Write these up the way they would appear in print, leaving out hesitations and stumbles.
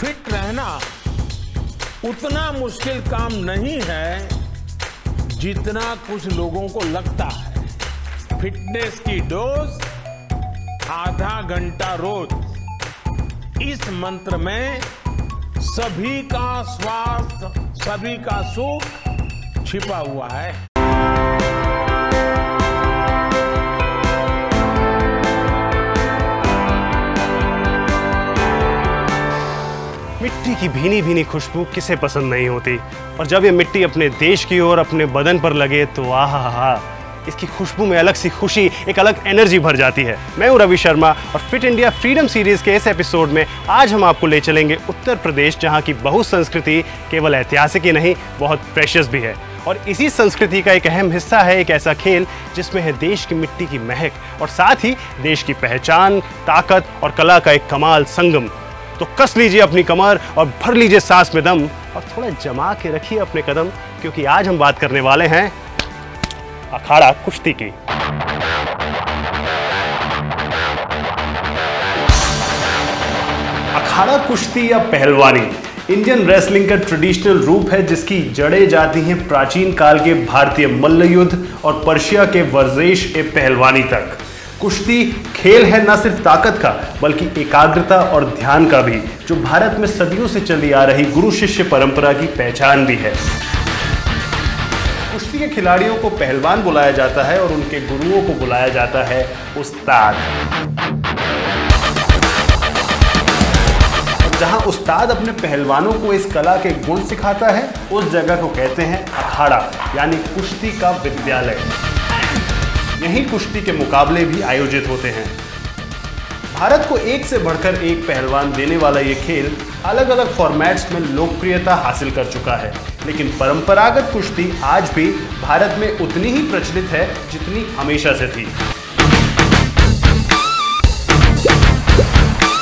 Fit रहना उतना मुश्किल काम नहीं है जितना कुछ लोगों को लगता है। फिटनेस की डोज आधा घंटा रोज। इस मंत्र में सभी का स्वास्थ्य, सभी का सुख छिपा हुआ है। मिट्टी की भीनी भीनी खुशबू किसे पसंद नहीं होती, और जब ये मिट्टी अपने देश की ओर अपने बदन पर लगे तो आहा, इसकी खुशबू में अलग सी खुशी, एक अलग एनर्जी भर जाती है। मैं हूं रवि शर्मा और फिट इंडिया फ्रीडम सीरीज के इस एपिसोड में आज हम आपको ले चलेंगे उत्तर प्रदेश, जहां की बहुसंस्कृति केवल ऐतिहासिक ही नहीं, बहुत प्रेशियस भी है। और इसी संस्कृति का एक अहम हिस्सा है एक ऐसा खेल जिसमें है देश की मिट्टी की महक और साथ ही देश की पहचान, ताकत और कला का एक कमाल संगम। तो कस लीजिए अपनी कमर और भर लीजिए सांस में दम और थोड़ा जमा के रखिए अपने कदम, क्योंकि आज हम बात करने वाले हैं अखाड़ा कुश्ती की। अखाड़ा कुश्ती या पहलवानी इंडियन रेसलिंग का ट्रेडिशनल रूप है, जिसकी जड़ें जाती हैं प्राचीन काल के भारतीय मल्ल युद्ध और पर्शिया के वर्जेश ए पहलवानी तक। कुश्ती खेल है न सिर्फ ताकत का बल्कि एकाग्रता और ध्यान का भी, जो भारत में सदियों से चली आ रही गुरु शिष्य परंपरा की पहचान भी है। कुश्ती के खिलाड़ियों को पहलवान बुलाया जाता है और उनके गुरुओं को बुलाया जाता है उस्ताद। जहां उस्ताद अपने पहलवानों को इस कला के गुण सिखाता है, उस जगह को कहते हैं अखाड़ा, यानी कुश्ती का विद्यालय। यहीं कुश्ती के मुकाबले भी आयोजित होते हैं। भारत को एक से बढ़कर एक पहलवान देने वाला ये खेल अलग अलग फॉर्मेट्स में लोकप्रियता हासिल कर चुका है, लेकिन परंपरागत कुश्ती आज भी भारत में उतनी ही प्रचलित है जितनी हमेशा से थी।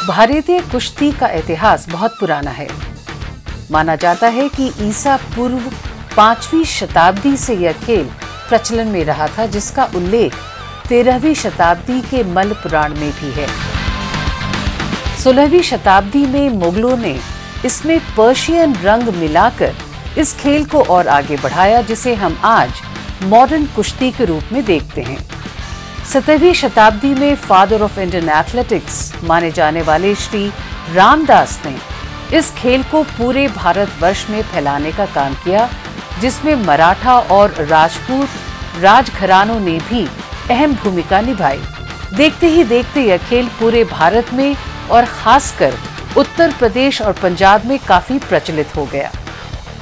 भारतीय कुश्ती का इतिहास बहुत पुराना है। माना जाता है कि ईसा पूर्व 5वीं शताब्दी से यह खेल प्रचलन में रहा था, जिसका उल्लेख 13वीं शताब्दी के मल्ल पुराण में भी है। 16वीं शताब्दी में मुगलों ने इसमें पर्शियन रंग मिलाकर इस खेल को और आगे बढ़ाया, जिसे हम आज मॉडर्न कुश्ती के रूप में देखते हैं। 17वीं शताब्दी में फादर ऑफ इंडियन एथलेटिक्स माने जाने वाले श्री रामदास ने इस खेल को पूरे भारतवर्ष में फैलाने का काम किया, जिसमें मराठा और राजपूत राजघरानों ने भी अहम भूमिका निभाई। देखते ही देखते यह खेल पूरे भारत में और खासकर उत्तर प्रदेश और पंजाब में काफी प्रचलित हो गया।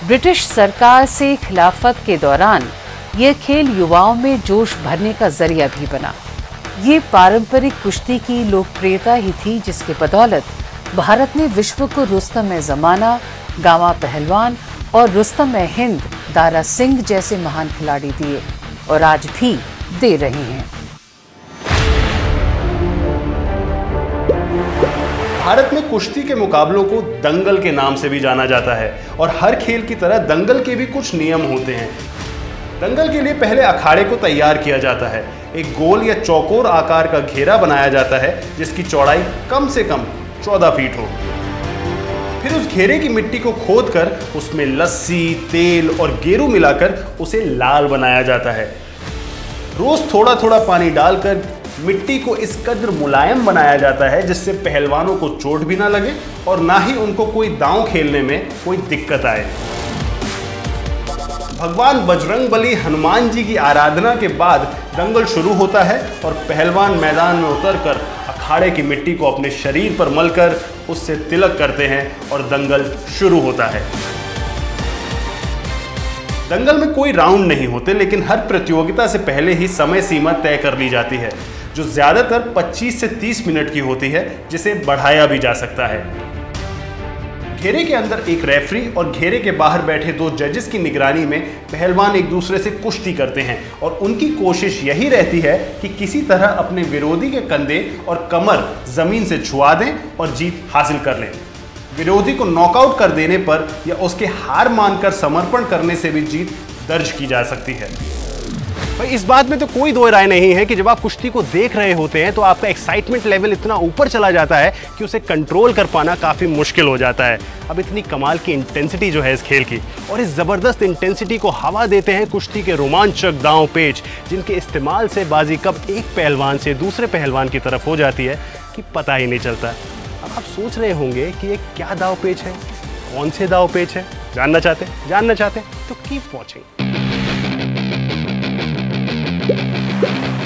ब्रिटिश सरकार से खिलाफत के दौरान यह खेल युवाओं में जोश भरने का जरिया भी बना। ये पारंपरिक कुश्ती की लोकप्रियता ही थी जिसके बदौलत भारत ने विश्व को रुस्तम-ए-ज़माना, गामा पहलवान और रुस्तम-ए-हिंद, दारा सिंह जैसे महान खिलाड़ी दिए और आज भी दे रहे हैं। भारत में कुश्ती के मुकाबलों को दंगल के नाम से भी जाना जाता है, और हर खेल की तरह दंगल के भी कुछ नियम होते हैं। दंगल के लिए पहले अखाड़े को तैयार किया जाता है। एक गोल या चौकोर आकार का घेरा बनाया जाता है, जिसकी चौड़ाई कम से कम 14 फीट हो। फिर उस घेरे की मिट्टी को खोदकर उसमें लस्सी, तेल और गेरू मिलाकर उसे लाल बनाया जाता है। रोज थोड़ा थोड़ा पानी डालकर मिट्टी को इस कदर मुलायम बनाया जाता है जिससे पहलवानों को चोट भी ना लगे और ना ही उनको कोई दांव खेलने में कोई दिक्कत आए। भगवान बजरंगबली हनुमान जी की आराधना के बाद दंगल शुरू होता है और पहलवान मैदान में उतरकर अखाड़े की मिट्टी को अपने शरीर पर मलकर उससे तिलक करते हैं और दंगल शुरू होता है। दंगल में कोई राउंड नहीं होते, लेकिन हर प्रतियोगिता से पहले ही समय सीमा तय कर ली जाती है, जो ज्यादातर 25 से 30 मिनट की होती है, जिसे बढ़ाया भी जा सकता है। घेरे के अंदर एक रेफरी और घेरे के बाहर बैठे 2 जजेस की निगरानी में पहलवान एक दूसरे से कुश्ती करते हैं और उनकी कोशिश यही रहती है कि किसी तरह अपने विरोधी के कंधे और कमर जमीन से छुआ दें और जीत हासिल कर लें। विरोधी को नॉकआउट कर देने पर या उसके हार मानकर समर्पण करने से भी जीत दर्ज की जा सकती है। भाई इस बात में तो कोई दो राय नहीं है कि जब आप कुश्ती को देख रहे होते हैं तो आपका एक्साइटमेंट लेवल इतना ऊपर चला जाता है कि उसे कंट्रोल कर पाना काफ़ी मुश्किल हो जाता है। अब इतनी कमाल की इंटेंसिटी जो है इस खेल की, और इस ज़बरदस्त इंटेंसिटी को हवा देते हैं कुश्ती के रोमांचक दांव पेच, जिनके इस्तेमाल से बाजी कब एक पहलवान से दूसरे पहलवान की तरफ हो जाती है कि पता ही नहीं चलता। अब आप सोच रहे होंगे कि ये क्या दांव पेच है, कौन से दांव पेच है? जानना चाहते तो कीप वॉचिंग।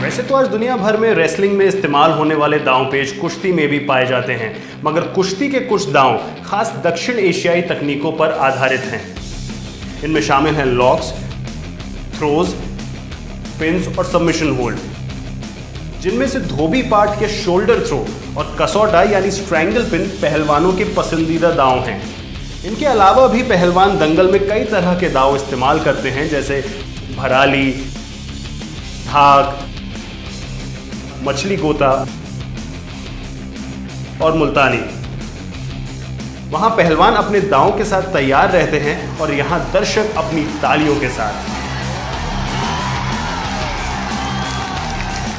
वैसे तो आज दुनिया भर में रेसलिंग में इस्तेमाल होने वाले दांव पेच कुश्ती में भी पाए जाते हैं, मगर कुश्ती के कुछ दांव खास दक्षिण एशियाई तकनीकों पर आधारित हैं। इनमें शामिल हैं लॉक्स, थ्रोज, पिन्स और सबमिशन होल्ड, जिनमें से धोबी पार्ट के शोल्डर थ्रो और कसौटा यानी स्ट्रैंगल पिन पहलवानों के पसंदीदा दांव हैं। इनके अलावा भी पहलवान दंगल में कई तरह के दांव इस्तेमाल करते हैं, जैसे भराली, धाक, मछली गोता और मुल्तानी। वहां पहलवान अपने दांव के साथ तैयार रहते हैं और यहां दर्शक अपनी तालियों के साथ।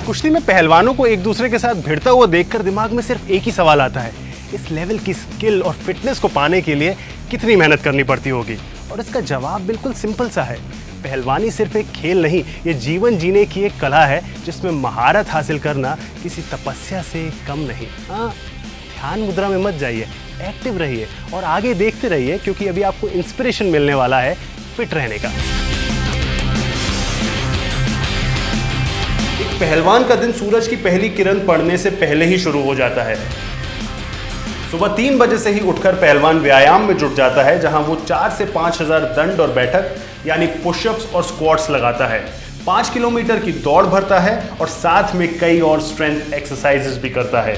कुश्ती में पहलवानों को एक दूसरे के साथ भिड़ता हुआ देखकर दिमाग में सिर्फ एक ही सवाल आता है, इस लेवल की स्किल और फिटनेस को पाने के लिए कितनी मेहनत करनी पड़ती होगी। और इसका जवाब बिल्कुल सिंपल सा है, पहलवानी सिर्फ एक खेल नहीं, ये जीवन जीने की एक कला है जिसमें महारत हासिल करना किसी तपस्या से कम नहीं। हाँ, ध्यान मुद्रा में मत जाइए, एक्टिव रहिए और आगे देखते रहिए, क्योंकि अभी आपको इंस्पिरेशन मिलने वाला है फिट रहने का। एक पहलवान का दिन सूरज की पहली किरण पड़ने से पहले ही शुरू हो जाता है। सुबह 3 बजे से ही उठकर पहलवान व्यायाम में जुट जाता है, जहां वो 4 से 5,000 दंड और बैठक यानी पुशअप्स और स्क्वाट्स लगाता है, 5 किलोमीटर की दौड़ भरता है और साथ में कई और स्ट्रेंथ एक्सरसाइजेस भी करता है।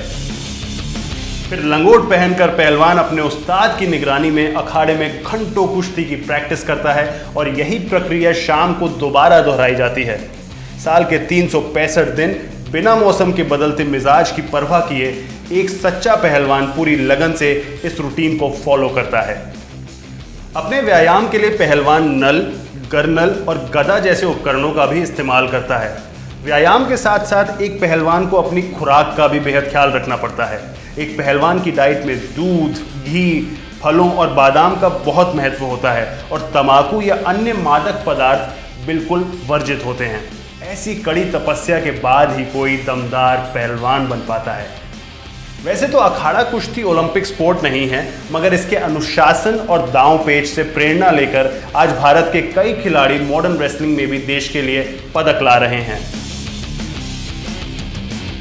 फिर लंगोट पहनकर पहलवान अपने उस्ताद की निगरानी में अखाड़े में घंटों कुश्ती की प्रैक्टिस करता है और यही प्रक्रिया शाम को दोबारा दोहराई जाती है। साल के 365 दिन बिना मौसम के बदलते मिजाज की परवाह किए एक सच्चा पहलवान पूरी लगन से इस रूटीन को फॉलो करता है। अपने व्यायाम के लिए पहलवान नल, गर्नल और गदा जैसे उपकरणों का भी इस्तेमाल करता है। व्यायाम के साथ साथ एक पहलवान को अपनी खुराक का भी बेहद ख्याल रखना पड़ता है। एक पहलवान की डाइट में दूध, घी, फलों और बादाम का बहुत महत्व होता है और तंबाकू या अन्य मादक पदार्थ बिल्कुल वर्जित होते हैं। ऐसी कड़ी तपस्या के बाद ही कोई दमदार पहलवान बन पाता है। वैसे तो अखाड़ा कुश्ती ओलंपिक स्पोर्ट नहीं है, मगर इसके अनुशासन और दांव पेच से प्रेरणा लेकर आज भारत के कई खिलाड़ी मॉडर्न रेसलिंग में भी देश के लिए पदक ला रहे हैं।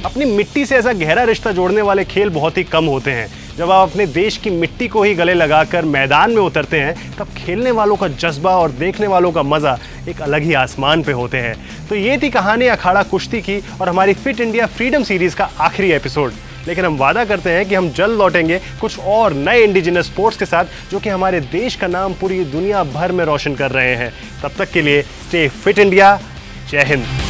अपनी मिट्टी से ऐसा गहरा रिश्ता जोड़ने वाले खेल बहुत ही कम होते हैं। जब आप अपने देश की मिट्टी को ही गले लगाकर मैदान में उतरते हैं, तब खेलने वालों का जज्बा और देखने वालों का मजा एक अलग ही आसमान पे होते हैं। तो ये थी कहानी अखाड़ा कुश्ती की और हमारी फिट इंडिया फ्रीडम सीरीज का आखिरी एपिसोड। लेकिन हम वादा करते हैं कि हम जल्द लौटेंगे कुछ और नए इंडिजिनस स्पोर्ट्स के साथ, जो कि हमारे देश का नाम पूरी दुनिया भर में रोशन कर रहे हैं। तब तक के लिए स्टे फिट इंडिया। जय हिंद।